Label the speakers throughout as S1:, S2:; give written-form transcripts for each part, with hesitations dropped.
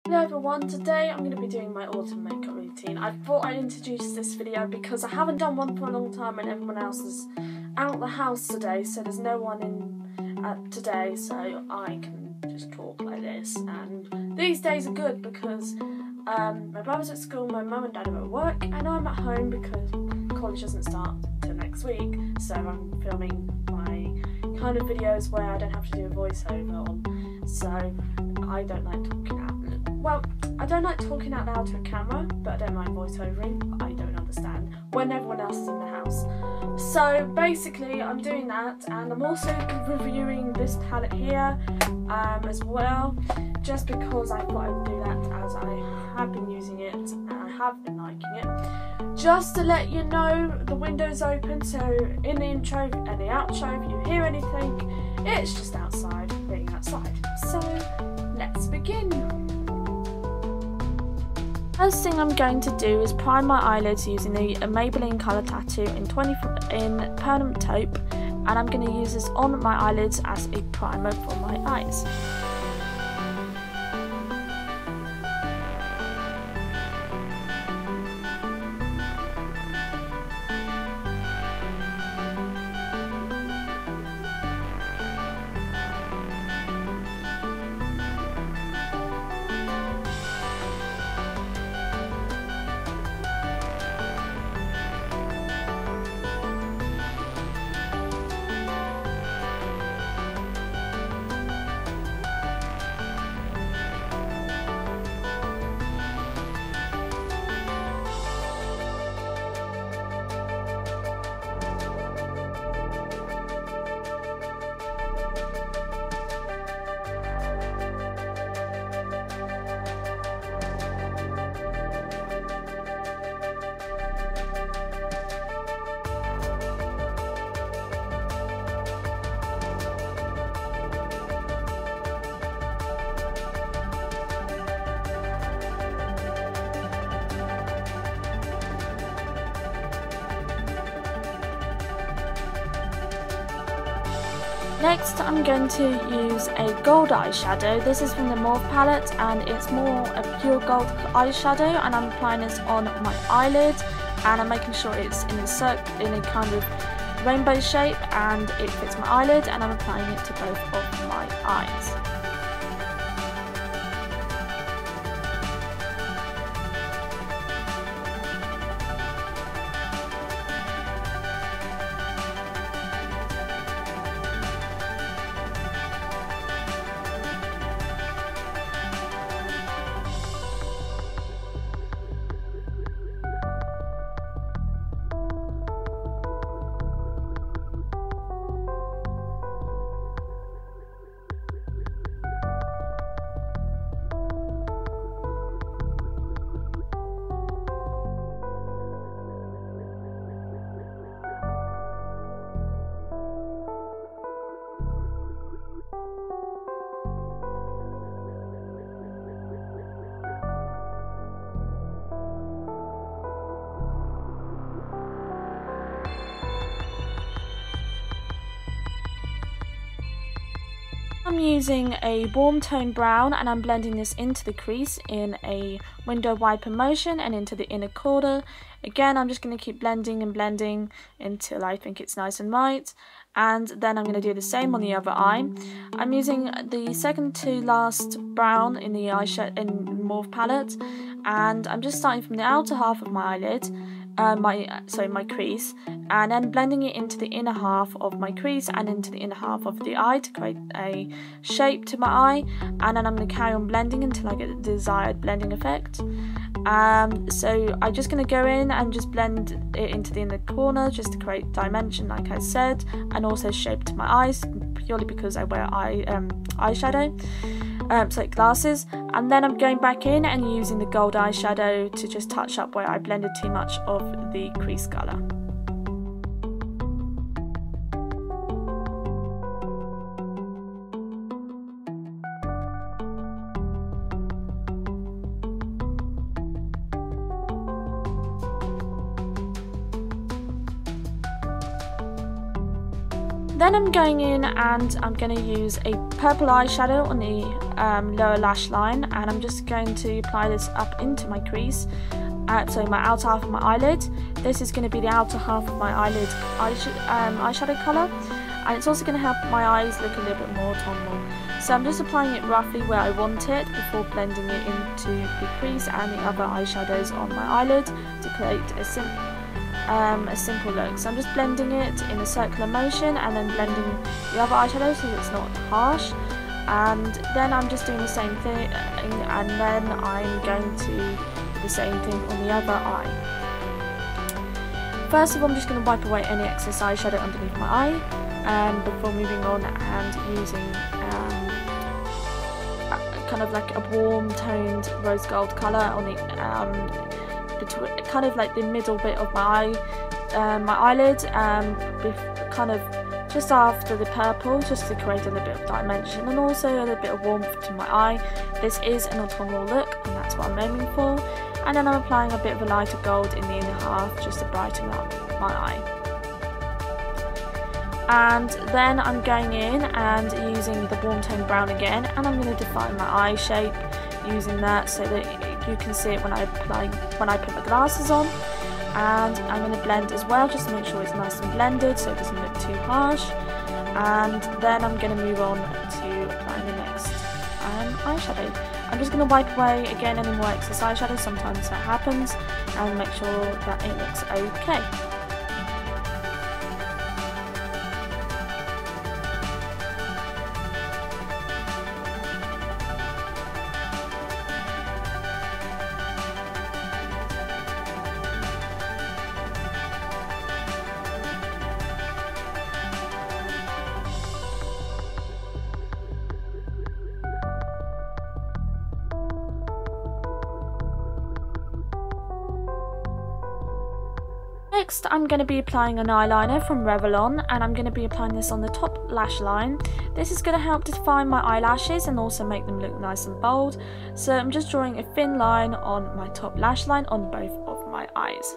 S1: Hello everyone, today I'm going to be doing my autumn makeup routine. I thought I'd introduce this video because I haven't done one for a long time and everyone else is out the house today, so there's no one in today, so I can just talk like this. And these days are good because my brother's at school, my mum and dad are at work, and I'm at home because college doesn't start till next week, so I'm filming my kind of videos where I don't have to do a voiceover on, so I don't like talking out. Well, I don't like talking out loud to a camera, but I don't mind voiceovering. I don't understand when everyone else is in the house. So basically I'm doing that, and I'm also reviewing this palette here as well, just because I thought I'd do that as I have been using it and I have been liking it. Just to let you know, the window's open, so in the intro and the outro, if you hear anything, it's just outside, being outside. So let's begin. First thing I'm going to do is prime my eyelids using the Maybelline Colour Tattoo in Permanent Taupe, and I'm going to use this on my eyelids as a primer for my eyes. Next, I'm going to use a gold eyeshadow. This is from the Morphe palette, and it's more a pure gold eyeshadow, and I'm applying this on my eyelid, and I'm making sure it's in a kind of rainbow shape, and it fits my eyelid, and I'm applying it to both of my eyes. I'm using a warm tone brown, and I'm blending this into the crease in a window wiper motion and into the inner corner. Again, I'm just going to keep blending and blending until I think it's nice and right, and then I'm going to do the same on the other eye. I'm using the second to last brown in the eyeshadow in Morphe palette, and I'm just starting from the outer half of my eyelid, my crease, and then blending it into the inner half of my crease and into the inner half of the eye to create a shape to my eye, and then I'm going to carry on blending until I get the desired blending effect. So I'm just going to go in and just blend it into the inner corner just to create dimension, like I said, and also shape to my eyes, purely because I wear eyeshadow, so glasses. And then I'm going back in and using the gold eyeshadow to just touch up where I blended too much of the crease colour. Then I'm going in and I'm going to use a purple eyeshadow on the lower lash line, and I'm just going to apply this up into my crease, so my outer half of my eyelid. This is going to be the outer half of my eyelid eyeshadow colour, and it's also going to help my eyes look a little bit more autumnal. So I'm just applying it roughly where I want it before blending it into the crease and the other eyeshadows on my eyelid to create a simple look. So I'm just blending it in a circular motion and then blending the other eyeshadow so it's not harsh. And then I'm just doing the same thing, and then I'm going to do the same thing on the other eye. First of all, I'm just going to wipe away any excess eyeshadow underneath my eye before moving on and using kind of like a warm toned rose gold colour on the kind of like the middle bit of my eyelid, kind of just after the purple, just to create a little bit of dimension and also a little bit of warmth to my eye. This is an autumnal look and that's what I'm aiming for. And then I'm applying a bit of a lighter gold in the inner half just to brighten up my eye. And then I'm going in and using the warm tone brown again, and I'm going to define my eye shape using that so that you can see it when I put my glasses on. And I'm going to blend as well just to make sure it's nice and blended so it doesn't look too harsh. And then I'm going to move on to applying the next eyeshadow. I'm just going to wipe away again any more excess eyeshadow, sometimes that happens, and make sure that it looks okay. Next, I'm going to be applying an eyeliner from Revlon, and I'm going to be applying this on the top lash line. This is going to help define my eyelashes and also make them look nice and bold. So I'm just drawing a thin line on my top lash line on both of my eyes.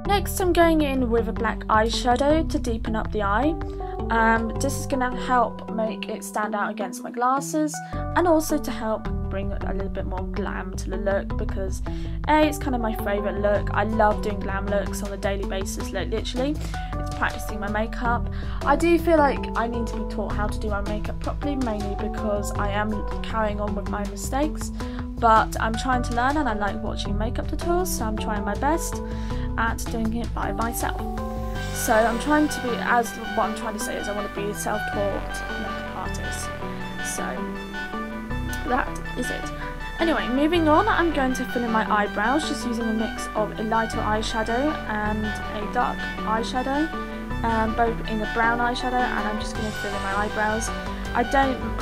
S1: Next, I'm going in with a black eyeshadow to deepen up the eye. This is going to help make it stand out against my glasses and also to help bring a little bit more glam to the look, because it's kind of my favourite look. I love doing glam looks on a daily basis, like literally. It's practicing my makeup. I do feel like I need to be taught how to do my makeup properly, mainly because I am carrying on with my mistakes, but I'm trying to learn and I like watching makeup tutorials, so I'm trying my best at doing it by myself. So I'm trying to be, what I'm trying to say is I want to be a self-taught makeup artist. So that is it. Anyway, moving on, I'm going to fill in my eyebrows just using a mix of a lighter eyeshadow and a dark eyeshadow, both in a brown eyeshadow, and I'm just going to fill in my eyebrows. I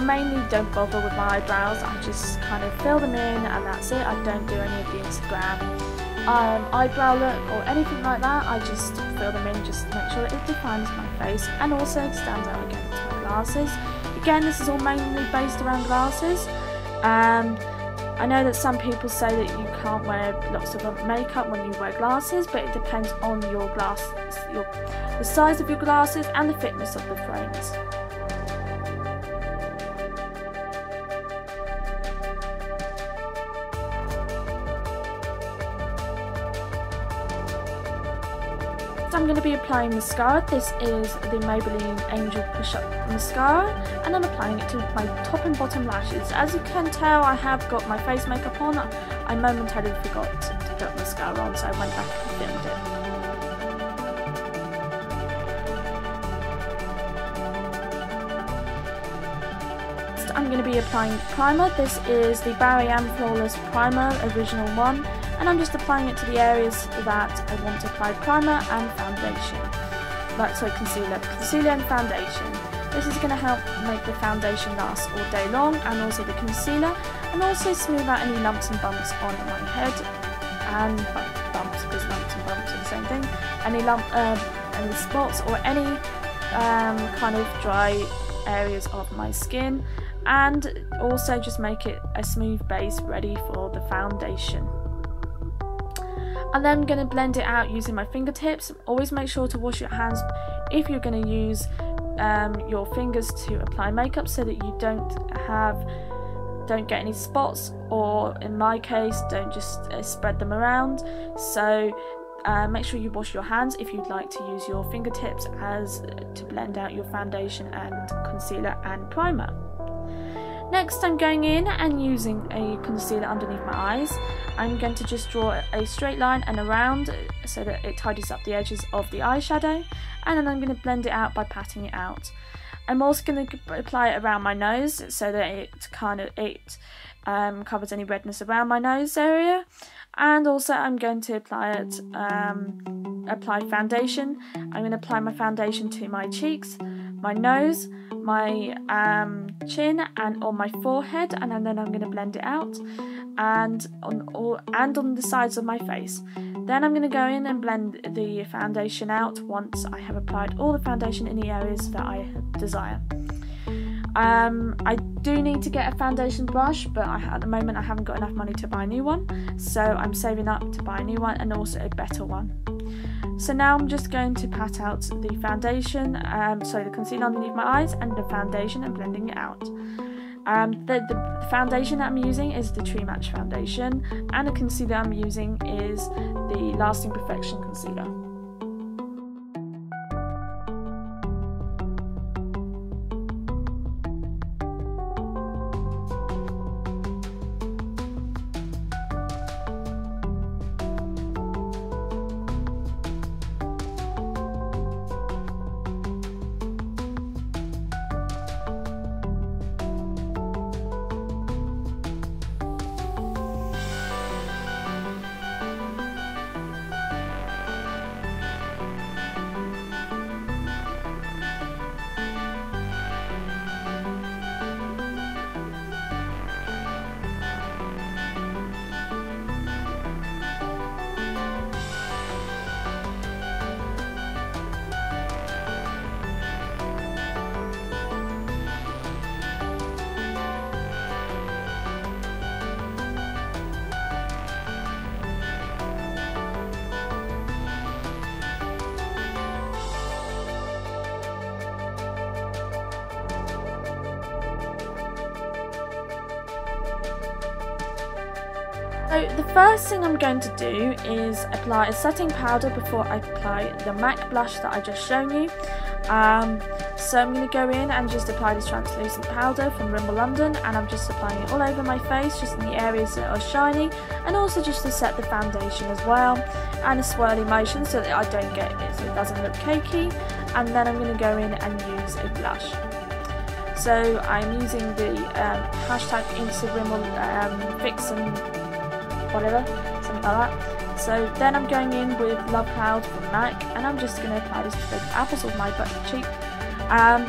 S1: mainly don't bother with my eyebrows, I just kind of fill them in and that's it. I don't do any of the Instagram eyebrow look or anything like that. I just fill them in just to make sure that it defines my face and also stands out against my glasses. Again, this is all mainly based around glasses. I know that some people say that you can't wear lots of makeup when you wear glasses, but it depends on your glasses, the size of your glasses and the thickness of the frames. going to be applying mascara. This is the Maybelline Angel Push Up Mascara, and I'm applying it to my top and bottom lashes. As you can tell, I have got my face makeup on. I momentarily forgot to put mascara on, so I went back and filmed it. I'm going to be applying primer. This is the Barry M Flawless Primer, original one, and I'm just applying it to the areas that I want to apply primer and foundation. Concealer and foundation. This is going to help make the foundation last all day long, and also the concealer, and also smooth out any lumps and bumps on my head, and bumps, because lumps and bumps are the same thing, any spots or any kind of dry areas of my skin, and also just make it a smooth base ready for the foundation. And then I'm going to blend it out using my fingertips. Always make sure to wash your hands if you're going to use your fingers to apply makeup, so that you don't get any spots, or in my case, don't just spread them around. So make sure you wash your hands if you'd like to use your fingertips to blend out your foundation and concealer and primer. Next, I'm going in and using a concealer underneath my eyes. I'm going to just draw a straight line and around so that it tidies up the edges of the eyeshadow, and then I'm going to blend it out by patting it out. I'm also going to apply it around my nose so that it covers any redness around my nose area, and also I'm going to apply foundation. I'm going to apply my foundation to my cheeks, my nose, my chin, and on my forehead, and then I'm going to blend it out, and on the sides of my face. Then I'm going to go in and blend the foundation out once I have applied all the foundation in the areas that I desire. I do need to get a foundation brush, but at the moment I haven't got enough money to buy a new one, so I'm saving up to buy a new one, and also a better one. So now I'm just going to pat out the foundation, the concealer underneath my eyes, and the foundation, and blending it out. The foundation that I'm using is the True Match foundation, and the concealer I'm using is the Lasting Perfection concealer. So the first thing I'm going to do is apply a setting powder before I apply the MAC blush that I just shown you. So I'm going to go in and just apply this translucent powder from Rimmel London, and I'm just applying it all over my face, just in the areas that are shiny, and also just to set the foundation as well, and a swirly motion so that I don't get it, so it doesn't look cakey. And then I'm going to go in and use a blush. So I'm using the hashtag Instarimmel Vixen whatever, something like that. So then I'm going in with Love Cloud from MAC, and I'm just going to apply this to the apples of my butt cheek. I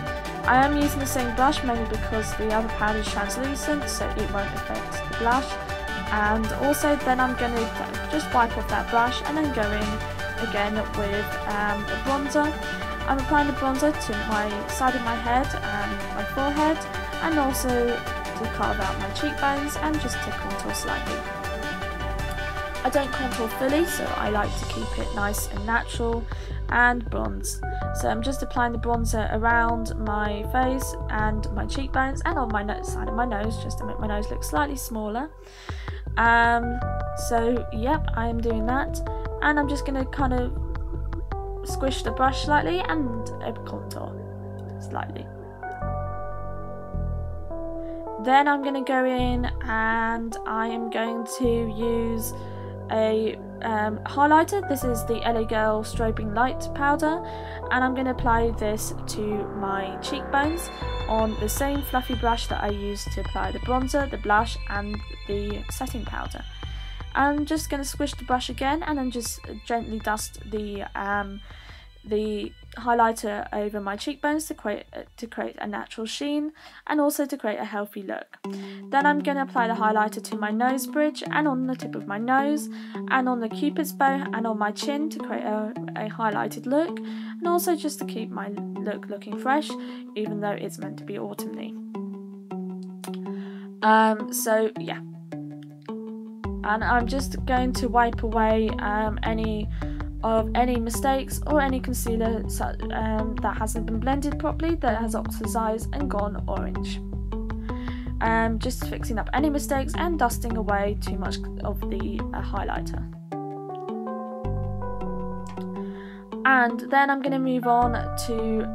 S1: am using the same brush mainly because the other powder is translucent, so it won't affect the blush. And also then I'm going to just wipe off that brush and then go in again with a bronzer. I'm applying the bronzer to my side of my head and my forehead, and also to carve out my cheekbones and just to contour slightly. I don't contour fully, so I like to keep it nice and natural and bronze. So I'm just applying the bronzer around my face and my cheekbones and on my side of my nose, just to make my nose look slightly smaller. So yep, I am doing that, and I'm just going to kind of squish the brush slightly and contour slightly. Then I'm going to go in and I am going to use a highlighter. This is the LA Girl Strobing Light powder, and I'm going to apply this to my cheekbones on the same fluffy brush that I used to apply the bronzer, the blush and the setting powder. I'm just going to squish the brush again and then just gently dust the highlighter over my cheekbones to create a natural sheen and also to create a healthy look. Then I'm going to apply the highlighter to my nose bridge and on the tip of my nose and on the cupid's bow and on my chin to create a highlighted look, and also just to keep my look looking fresh even though it's meant to be autumny. So yeah, and I'm just going to wipe away any mistakes or any concealer that hasn't been blended properly, that has oxidized and gone orange. Just fixing up any mistakes and dusting away too much of the highlighter. And then I'm going to move on to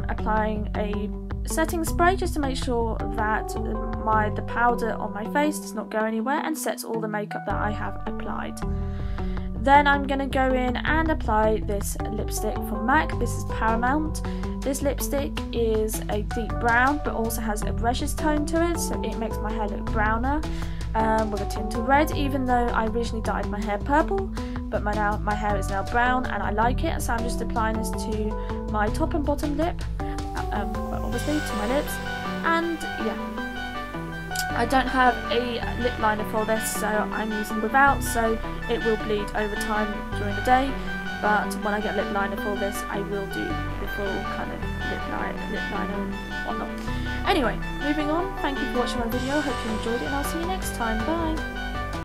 S1: applying a setting spray just to make sure that the powder on my face does not go anywhere and sets all the makeup that I have applied. Then I'm going to go in and apply this lipstick from MAC. This is Paramount. This lipstick is a deep brown but also has a reddish tone to it, so it makes my hair look browner with a tint of red, even though I originally dyed my hair purple, but my hair is now brown and I like it, so I'm just applying this to my top and bottom lip, obviously to my lips, and yeah. I don't have a lip liner for this, so I'm using without, so it will bleed over time during the day, but when I get a lip liner for this I will do the full kind of lip liner and whatnot. Anyway, moving on, thank you for watching my video, hope you enjoyed it and I'll see you next time, bye!